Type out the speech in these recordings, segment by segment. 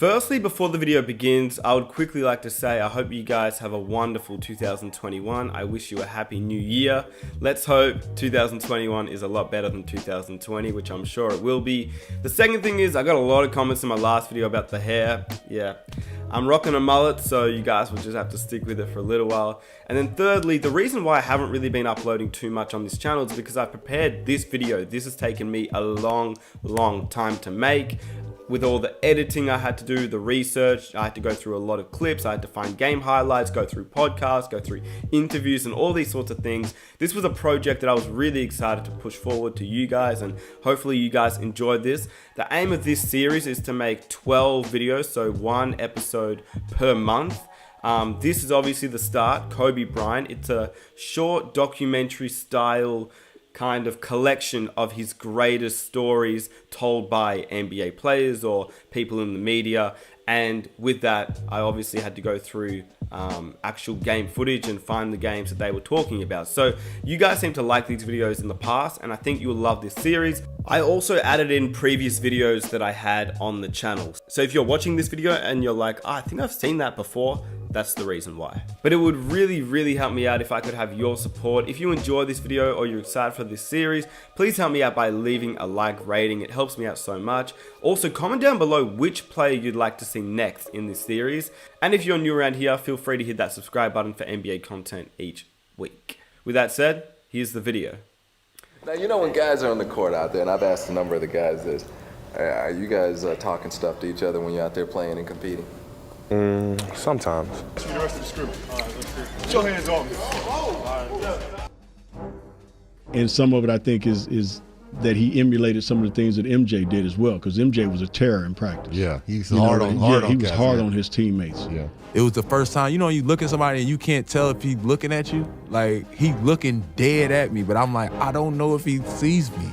Firstly, before the video begins, I would quickly like to say I hope you guys have a wonderful 2021. I wish you a happy new year. Let's hope 2021 is a lot better than 2020, which I'm sure it will be. The second thing is, I got a lot of comments in my last video about the hair. Yeah, I'm rocking a mullet, so you guys will just have to stick with it for a little while. And then thirdly, the reason why I haven't really been uploading too much on this channel is because I prepared this video. This has taken me a long time to make. With all the editing I had to do, the research, I had to go through a lot of clips, I had to find game highlights, go through podcasts, go through interviews and all these sorts of things. This was a project that I was really excited to push forward to you guys, and hopefully you guys enjoyed this. The aim of this series is to make 12 videos, so one episode per month. This is obviously the start, Kobe Bryant. It's a short documentary style kind of collection of his greatest stories told by NBA players or people in the media. And with that, I obviously had to go through actual game footage and find the games that they were talking about. So you guys seem to like these videos in the past, and I think you'll love this series. I also added in previous videos that I had on the channel. So if you're watching this video and you're like, I think I've seen that before, that's the reason why. But it would really help me out if I could have your support. If you enjoy this video or you're excited for this series, please help me out by leaving a like rating. It helps me out so much. Also, comment down below which player you'd like to see next in this series. And if you're new around here, feel free to hit that subscribe button for NBA content each week. With that said, here's the video. Now, you know when guys are on the court out there, and I've asked a number of the guys this, are you guys talking stuff to each other when you're out there playing and competing? Sometimes. The rest of the script. All right, let's see. Put your hands on me. And some of it, I think, is that he emulated some of the things that MJ did as well, because MJ was a terror in practice. Yeah, he's hard on he was hard on his teammates. Yeah. It was the first time, you look at somebody and you can't tell if he's looking at you. Like, he looking dead at me, but I'm like, I don't know if he sees me.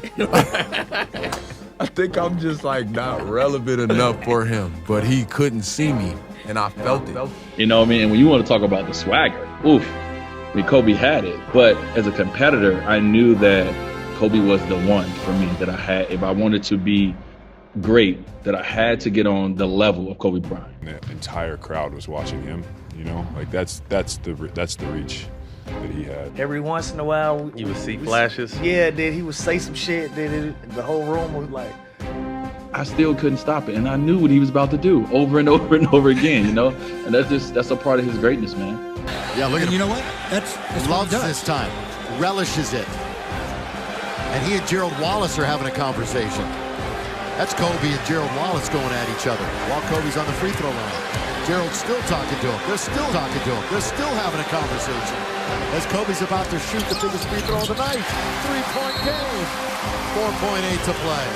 I think I'm just like not relevant enough for him, but he couldn't see me, and I felt it. You know what I mean? And when you want to talk about the swagger, oof, I mean, Kobe had it. But as a competitor, I knew that Kobe was the one for me that I had. If I wanted to be great, that I had to get on the level of Kobe Bryant. The entire crowd was watching him. Like that's the reach that he had. Every once in a while, you would see flashes. Yeah, then he would say some shit. Then the whole room was like. I still couldn't stop it, and I knew what he was about to do over and over and over again. And that's a part of his greatness, man. Yeah, look at him. You know what? That's Loves this time, relishes it. And he and Gerald Wallace are having a conversation. That's Kobe and Gerald Wallace going at each other while Kobe's on the free throw line. Gerald's still talking to him. They're still talking to him. They're still having a conversation. As Kobe's about to shoot the biggest free throw of the night. 3-point game. 4.8 to play.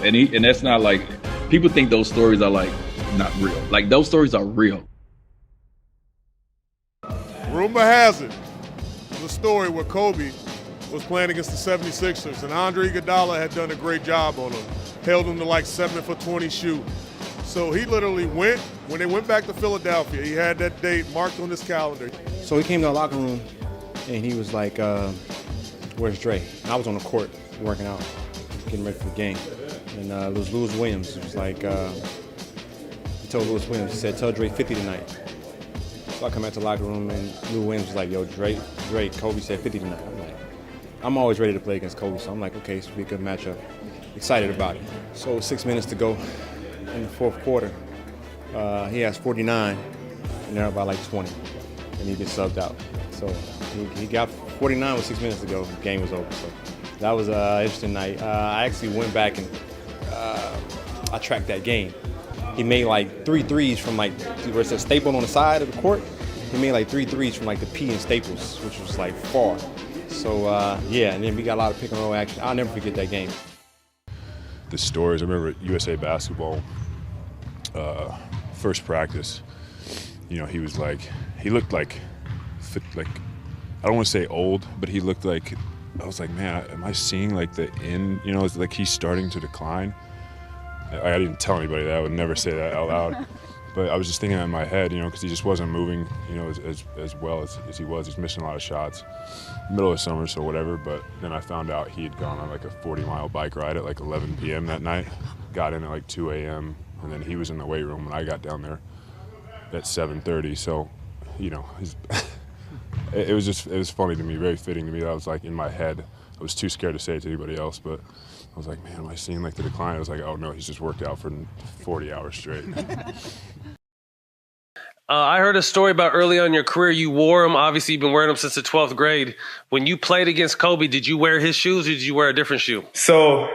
And that's not like, people think those stories are like not real. Like, those stories are real. Rumor has it, there's a story where Kobe was playing against the 76ers, and Andre Iguodala had done a great job on him. Held him to like 7 for 20 shoot. So he literally when they went back to Philadelphia, he had that date marked on his calendar. So he came to the locker room, and he was like, where's Dre? And I was on the court working out, getting ready for the game. And it was Lewis Williams. It was like, he told Lewis Williams, he said, tell Dre 50 tonight. So I come out to the locker room, and Lewis Williams was like, yo, Dre, Kobe said 50 tonight. I'm like, I'm always ready to play against Kobe, so I'm like, okay, this will be a good matchup. Excited about it. So 6 minutes to go in the fourth quarter. He has 49, and they're about like 20, and he gets subbed out. So he got 49 with 6 minutes to go. The game was over. So that was an interesting night. I actually went back and I tracked that game. He made like 3 threes from like, where it says Staple on the side of the court. He made like 3 threes from like the P in Staples, which was like far. So yeah, and then we got a lot of pick and roll action. I'll never forget that game. The stories, I remember USA basketball, first practice, he was like, he looked like, I don't want to say old, but he looked like, I was like, man, am I seeing like the end, it's like he's starting to decline. I didn't tell anybody that, I would never say that out loud. But I was just thinking that in my head, you know, because he just wasn't moving, you know, as well as he was. He's missing a lot of shots. Middle of summer, so whatever. But then I found out he had gone on like a 40-mile bike ride at like 11 p.m. that night. Got in at like 2 a.m. and then he was in the weight room when I got down there at 7:30. So, you know, it was funny to me, very fitting to me. That was like in my head. I was too scared to say it to anybody else, but I was like, man, am I seeing like the decline? I was like, oh no, he's just worked out for 40 hours straight. I heard a story about early on in your career, you wore them. Obviously, you've been wearing them since the 12th grade. When you played against Kobe, did you wear his shoes or did you wear a different shoe? So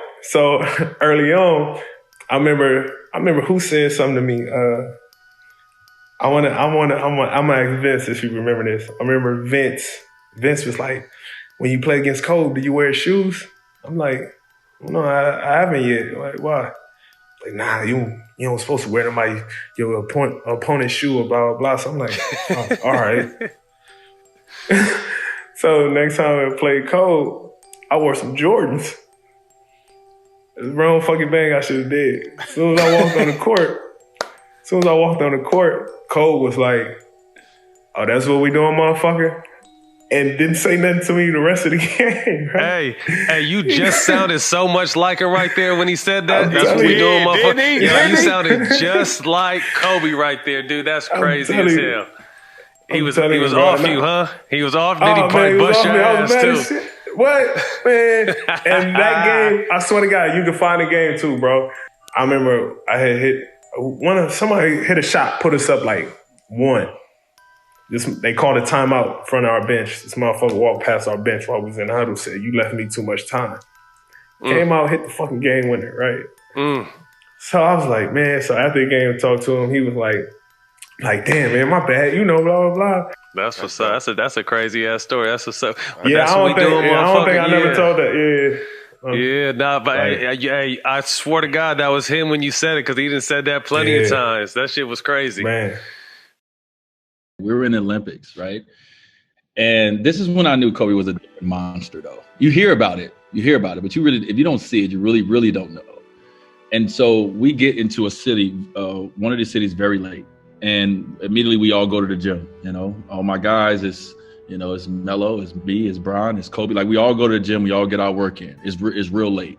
early on, I remember who said something to me. I'm gonna ask Vince if you remember this. I remember Vince was like, when you play against Kobe, do you wear shoes? I'm like, no, I haven't yet. Like, why? Like, nah, you don't supposed to wear them by your opponent's shoe or blah, blah, blah. So I'm like, oh, all right. So next time I played Kobe, I wore some Jordans. It was the wrong fucking thing I should have did. As soon as I walked on the court, Kobe was like, oh, that's what we doing, motherfucker? And didn't say nothing to me the rest of the game. Right? Hey, you just sounded so much like him right there when he said that. That's what we doing, motherfucker. Yeah, you sounded just like Kobe right there, dude. That's crazy as hell. He was off you, huh? He was off. Did he probably bust your ass too? What, man? And that game, I swear to God, you can find the game too, bro. I remember I had hit somebody hit a shot, put us up like 1. They called a timeout in front of our bench. This motherfucker walked past our bench while we was in the huddle, said, you left me too much time. Came out, hit the fucking game winner, right? So I was like, man, so after the game, I talked to him, he was like, damn, man, my bad, you know, blah, blah, blah. That's what's up. That's a crazy ass story. That's what's up. Yeah, I don't think I never told that. Yeah. But I swear to God, that was him when you said it, because he done said that plenty of times. That shit was crazy. Man. We were in the Olympics, right? And this is when I knew Kobe was a monster, though. You hear about it, but you really, if you don't see it, you really, really don't know. And so we get into a city, one of the cities very late. And immediately we all go to the gym, you know. All my guys, it's Melo, it's me, it's Brian, it's Kobe. Like, we all go to the gym, we all get our work in. It's real late.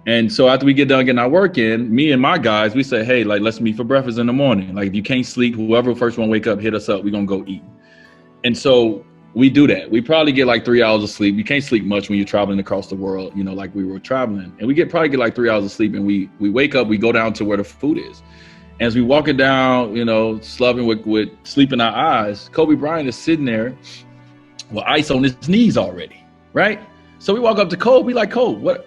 And so after we get done getting our work in, me and my guys, we say, hey, like, let's meet for breakfast in the morning. Like, if you can't sleep, whoever first one wake up, hit us up. We're going to go eat. And so we do that. We probably get like 3 hours of sleep. You can't sleep much when you're traveling across the world, you know, like we were traveling. And we probably get like 3 hours of sleep. And we wake up, we go down to where the food is. And as we walking down, you know, slobbing with sleep in our eyes, Kobe Bryant is sitting there with ice on his knees already, right? So we walk up to Kobe, we like, Kobe,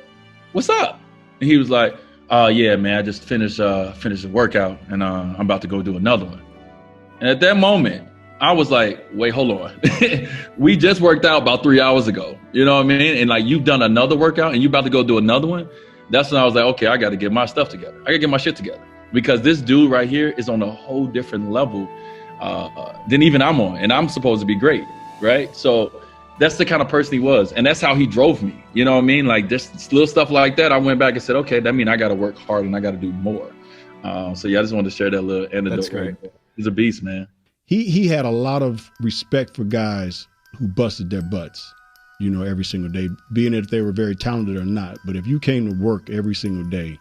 what's up? And he was like, yeah, man, I just finished the workout and I'm about to go do another one. And at that moment, I was like, wait, hold on. We just worked out about 3 hours ago. You know what I mean? And like, you've done another workout and you about to go do another one. That's when I was like, okay, I got to get my stuff together. I got to get my shit together, because this dude right here is on a whole different level than even I'm on. And I'm supposed to be great, right? So that's the kind of person he was. And that's how he drove me. You know what I mean? Like, just little stuff like that. I went back and said, okay, that means I got to work hard and I got to do more. So yeah, I just wanted to share that little anecdote. That's great. He's a beast, man. He had a lot of respect for guys who busted their butts, you know, every single day, being if they were very talented or not. But if you came to work every single day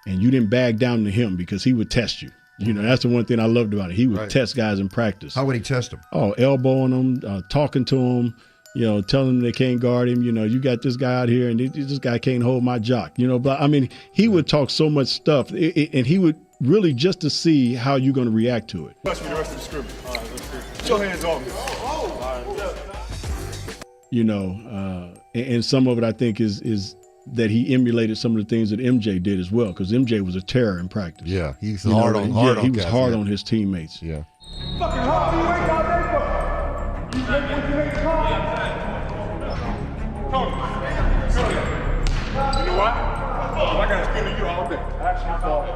and you didn't bag down to him, because he would test you. You know, that's the one thing I loved about it. He would test guys in practice. How would he test them? Oh, elbowing them, talking to them, you know, telling them they can't guard him. You know, you got this guy out here and this guy can't hold my jock. You know, but I mean, he would talk so much stuff and he would really just to see how you're going to react to it. Touch me the rest of the scrimmage. All right, let's see. Put your hands on me. You know, and some of it I think is that he emulated some of the things that MJ did as well, because MJ was a terror in practice. Yeah, he's hard on guys. He was hard on his teammates. Yeah. Fucking hard. You ain't got that. You make what you ain't called. You know what? I got to spin to you all day. Actually,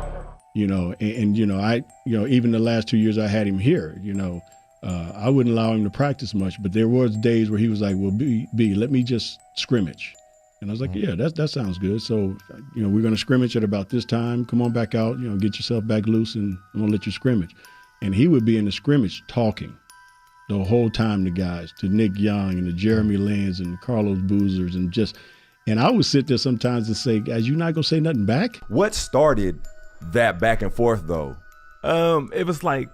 you know, and you know, even the last 2 years I had him here, you know, I wouldn't allow him to practice much, but there was days where he was like, well, B, let me just scrimmage. And I was like, yeah, that sounds good. So, we're going to scrimmage at about this time. Come on back out, get yourself back loose, and I'm going to let you scrimmage. And he would be in the scrimmage talking the whole time to guys, to Nick Young and to Jeremy Lins and Carlos Boozers, and I would sit there sometimes and say, guys, you not going to say nothing back? What started that back and forth, though? It was like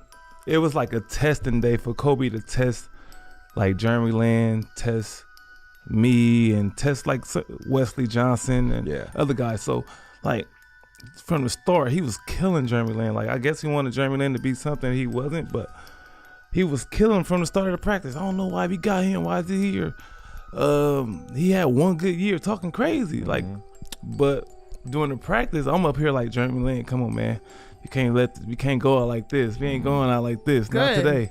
a testing day for Kobe to test, like Jeremy Lin, test me, and test like Wesley Johnson and other guys. So like from the start, he was killing Jeremy Lin. Like I guess he wanted Jeremy Lin to be something he wasn't, but he was killing from the start of the practice. I don't know why we got him. Why is he here? He had one good year talking crazy, like, but during the practice, I'm up here like Jeremy Lin. Come on, man. We can't go out like this. We ain't going out like this. Good. Not today.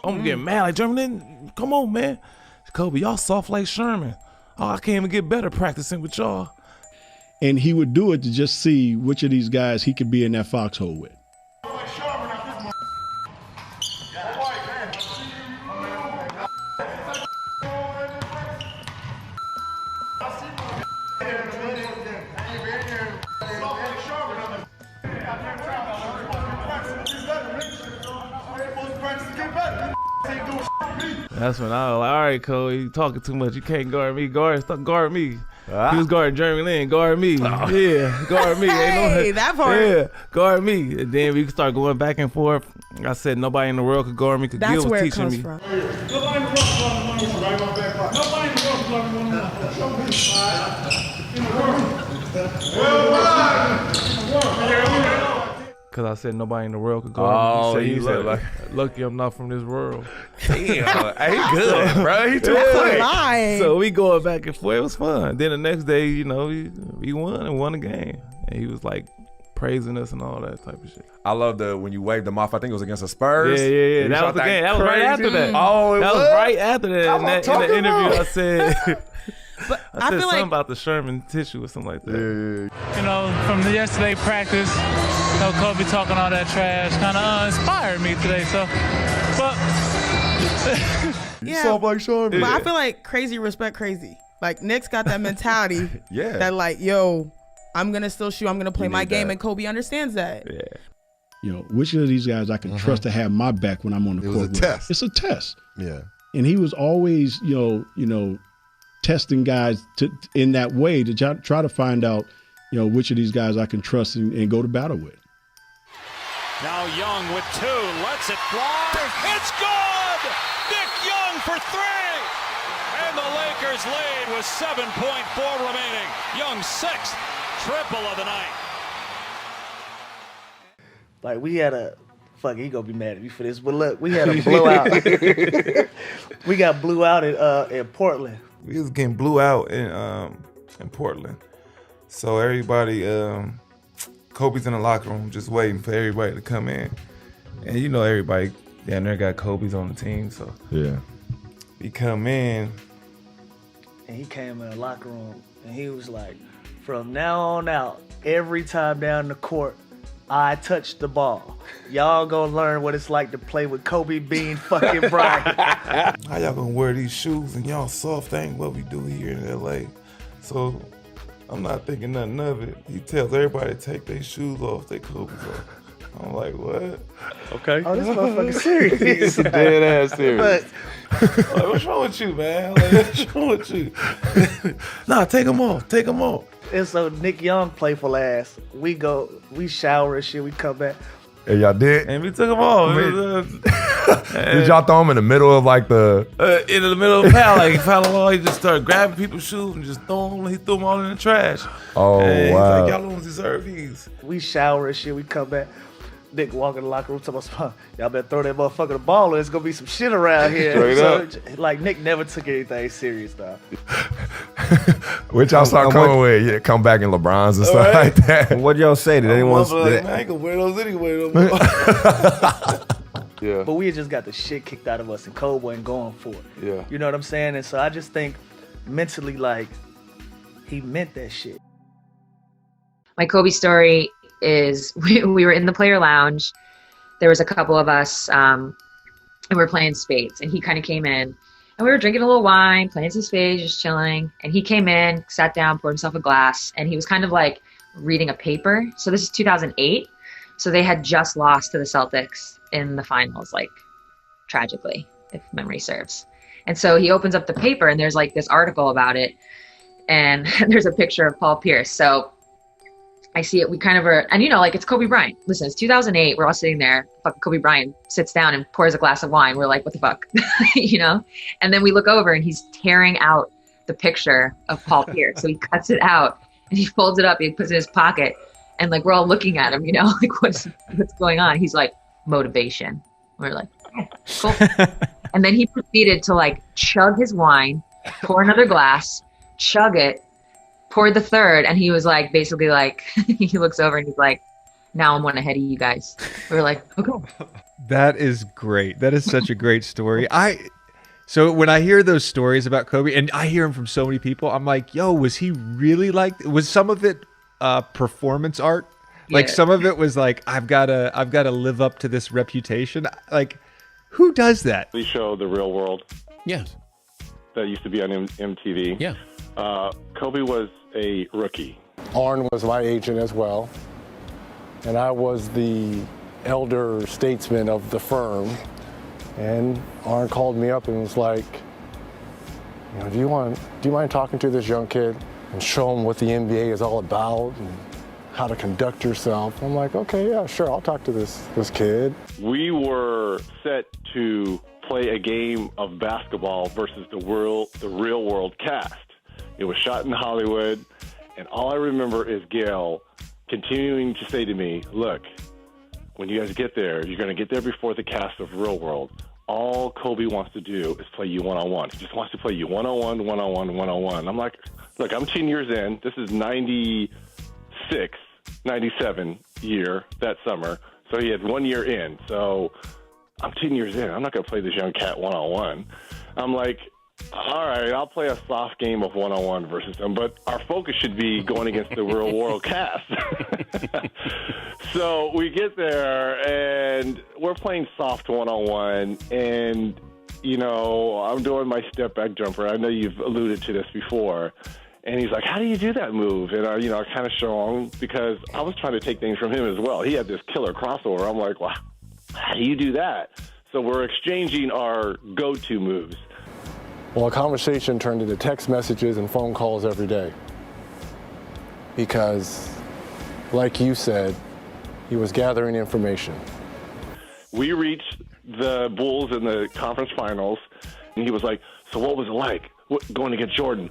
I'm getting mad like Jeremy, come on, man. Kobe, y'all soft like Sherman. Oh, I can't even get better practicing with y'all. And he would do it to just see which of these guys he could be in that foxhole with. That's when I was like, all right, Cole, you talking too much. You can't guard me. Guard me. He was guarding Jeremy Lin. Guard me. Oh. Yeah, guard me. Hey, that part. Yeah, guard me. And then we start going back and forth. I said nobody in the world could guard me. Because Gil was teaching me. From. Nobody in the world could Because I said nobody in the world could guard me. He said like, lucky I'm not from this world. Damn, he good, bro. He too quick. So we going back and forth. It was fun. Then the next day, we won the game. And he was like praising us and all that type of shit. I love when you waved them off. I think it was against the Spurs. Yeah. That was the game. That was right after that. Oh, that was right after that. In the interview, I said. But I said feel something like about the Sherman tissue or something like that. From the yesterday practice, Kobe talking all that trash kind of inspired me today. So, but you soft like Sherman. But I feel like crazy respect crazy. Like Nick's got that mentality. Yeah. That like, yo, I'm gonna still shoot. I'm gonna play my game, and Kobe understands that. Yeah. Which of these guys I can trust to have my back when I'm on the court? It was a test. It's a test. Yeah. And he was always, testing guys in that way to try to find out, which of these guys I can trust and go to battle with. Now Young with two, lets it fly. It's good! Nick Young for three! And the Lakers lead with 7.4 remaining. Young's sixth triple of the night. Like we had he gonna be mad at me for this, but look, we had a blowout. We got blew out in Portland. We was getting blew out in Portland. So everybody, Kobe's in the locker room just waiting for everybody to come in. And everybody down there got Kobe's on the team, so yeah. We come in. And he came in the locker room and he was like, from now on out, every time down the court, I touch the ball. Y'all gonna learn what it's like to play with Kobe Bean fucking Bryant. How y'all gonna wear these shoes and y'all soft? Ain't what we do here in LA. So I'm not thinking nothing of it. He tells everybody to take their shoes off, their Kobe's off. I'm like, what? Okay. Oh, this motherfucker serious. Dead ass serious. Like, what's wrong with you, man? Like, what's wrong with you? Nah, take them off. Take them off. And so Nick Young, playful ass, we shower and shit, we come back. And y'all did? And we took them off. Did y'all throw them in the middle of like the... in the middle of foul, like foul, he just started grabbing people's shoes and just throwing them. He threw them all in the trash. Oh, and wow. He's like, y'all don't deserve these. We shower and shit, we come back. Nick walk in the locker room, talking about, y'all better throw that motherfucker the ball or it's gonna be some shit around here. Straight like Nick never took anything serious though. Which y'all start coming with, come back in LeBrons and stuff like that. What y'all say? Did anyone? I ain't gonna wear those anyway. Yeah. But we had just got the shit kicked out of us, and Kobe wasn't going for it. Yeah. You know what I'm saying? And so I just think mentally, like, he meant that shit. My Kobe story is we were in the player lounge. There was a couple of us, and we were playing spades. And he kind of came in, and we were drinking a little wine, playing some spades, just chilling. And he came in, sat down, poured himself a glass, and he was kind of like reading a paper. So this is 2008. So they had just lost to the Celtics in the finals, like tragically, if memory serves. And so he opens up the paper, and there's like this article about it. And there's a picture of Paul Pierce. So I see it. We kind of are, and you know, like, it's Kobe Bryant. Listen, it's 2008. We're all sitting there. Fucking Kobe Bryant sits down and pours a glass of wine. We're like, what the fuck, you know? And then we look over, and he's tearing out the picture of Paul Pierce. So he cuts it out and he folds it up. He puts it in his pocket, and like, we're all looking at him, you know, like, what's going on? He's like, motivation. We're like, oh, cool. And then he proceeded to like chug his wine, pour another glass, chug it, poured the third, and he was like, basically like, he looks over and he's like, now I'm one ahead of you guys. We were like, okay. That is great. That is such a great story. So when I hear those stories about Kobe, and I hear them from so many people, I'm like, yo, was he really like, was some of it performance art? Like, some of it was like, I've got to live up to this reputation. Like, who does that? The show, The Real World. Yes. That used to be on MTV. Yeah. Kobe was a rookie. Arn was my agent as well, and I was the elder statesman of the firm. And Arn called me up and was like, you know, do you mind talking to this young kid and show him what the NBA is all about and how to conduct yourself? I'm like, okay, yeah, sure, I'll talk to this kid. We were set to play a game of basketball versus the real world cast. It was shot in Hollywood, and all I remember is Gail continuing to say to me, look, when you guys get there, you're going to get there before the cast of Real World. All Kobe wants to do is play you one-on-one. He just wants to play you one-on-one, one-on-one, one-on-one. I'm like, look, I'm 10 years in. This is 96, 97 year, that summer. So he had 1 year in. So I'm 10 years in. I'm not going to play this young cat one-on-one. I'm like, all right, I'll play a soft game of one-on-one versus him, but our focus should be going against the real world cast. So we get there, and we're playing soft one-on-one, and, you know, I'm doing my step-back jumper. I know you've alluded to this before. And he's like, how do you do that move? And, I kind of show him, because I was trying to take things from him as well. He had this killer crossover. I'm like, well, how do you do that? So we're exchanging our go-to moves. Well, a conversation turned into text messages and phone calls every day. Because, like you said, he was gathering information. We reached the Bulls in the conference finals, and he was like, so what was it like going against Jordan?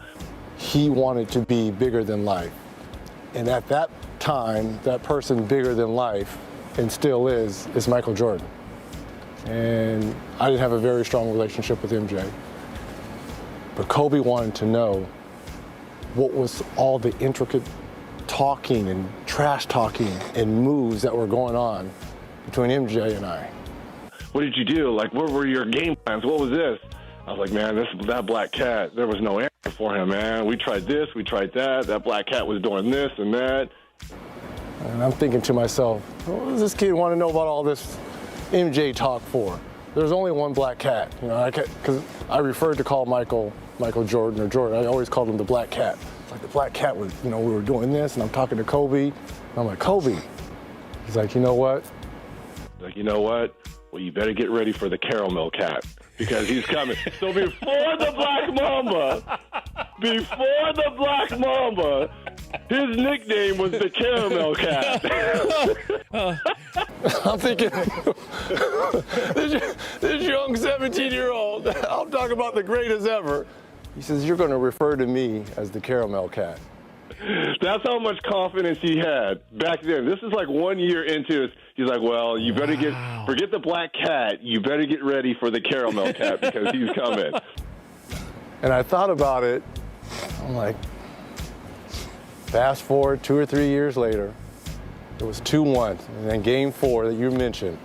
He wanted to be bigger than life. And at that time, that person bigger than life, and still is Michael Jordan. And I didn't have a very strong relationship with MJ. But Kobe wanted to know what was all the intricate talking and trash talking and moves that were going on between MJ and I. What did you do? Like, what were your game plans? What was this? I was like, man, that black cat, there was no answer for him, man. We tried this, we tried that. That black cat was doing this and that. And I'm thinking to myself, what does this kid want to know about all this MJ talk for? There's only one black cat, because I referred to call Michael Jordan or Jordan. I always called him the black cat. It's like the black cat was, we were doing this, and I'm talking to Kobe. And I'm like, Kobe. He's like, you know what? Like, you know what? Well, you better get ready for the caramel cat, because he's coming. So before the Black Mamba, his nickname was the Caramel Cat. I'm thinking, this young 17-year-old, I'm talking about the greatest ever. He says, you're going to refer to me as the Caramel Cat. That's how much confidence he had back then. This is like 1 year into it. He's like, well, you better forget the black cat. You better get ready for the caramel cat, because he's coming. And I thought about it. I'm like, fast forward 2 or 3 years later, it was 2-1. And then game 4 that you mentioned,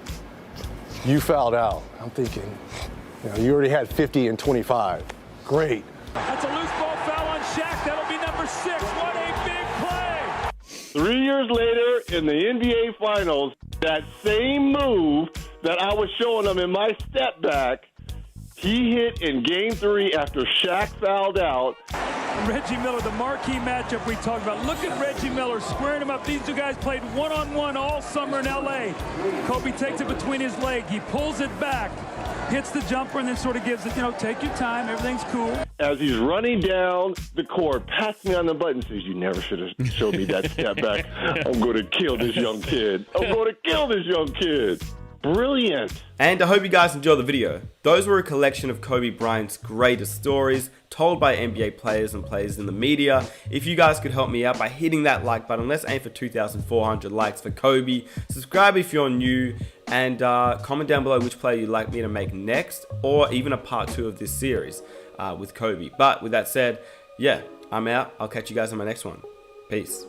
you fouled out. I'm thinking, you already had 50 and 25. Great. That's a loose ball foul on Shaq. That'll be number 6. What a big play. 3 years later in the NBA Finals, that same move that I was showing them in my step back, he hit in Game 3 after Shaq fouled out. Reggie Miller, the marquee matchup we talked about. Look at Reggie Miller squaring him up. These two guys played one-on-one all summer in L.A. Kobe takes it between his leg. He pulls it back, hits the jumper, and then sort of gives it, take your time. Everything's cool. As he's running down the court, pats me on the butt and says, you never should have showed me that step back. I'm going to kill this young kid. I'm going to kill this young kid. Brilliant. And I hope you guys enjoyed the video. Those were a collection of Kobe Bryant's greatest stories told by NBA players and players in the media. If you guys could help me out by hitting that like button, let's aim for 2,400 likes for Kobe. Subscribe if you're new, and comment down below which player you'd like me to make next, or even a part 2 of this series with Kobe. But with that said, yeah, I'm out. I'll catch you guys on my next one. Peace.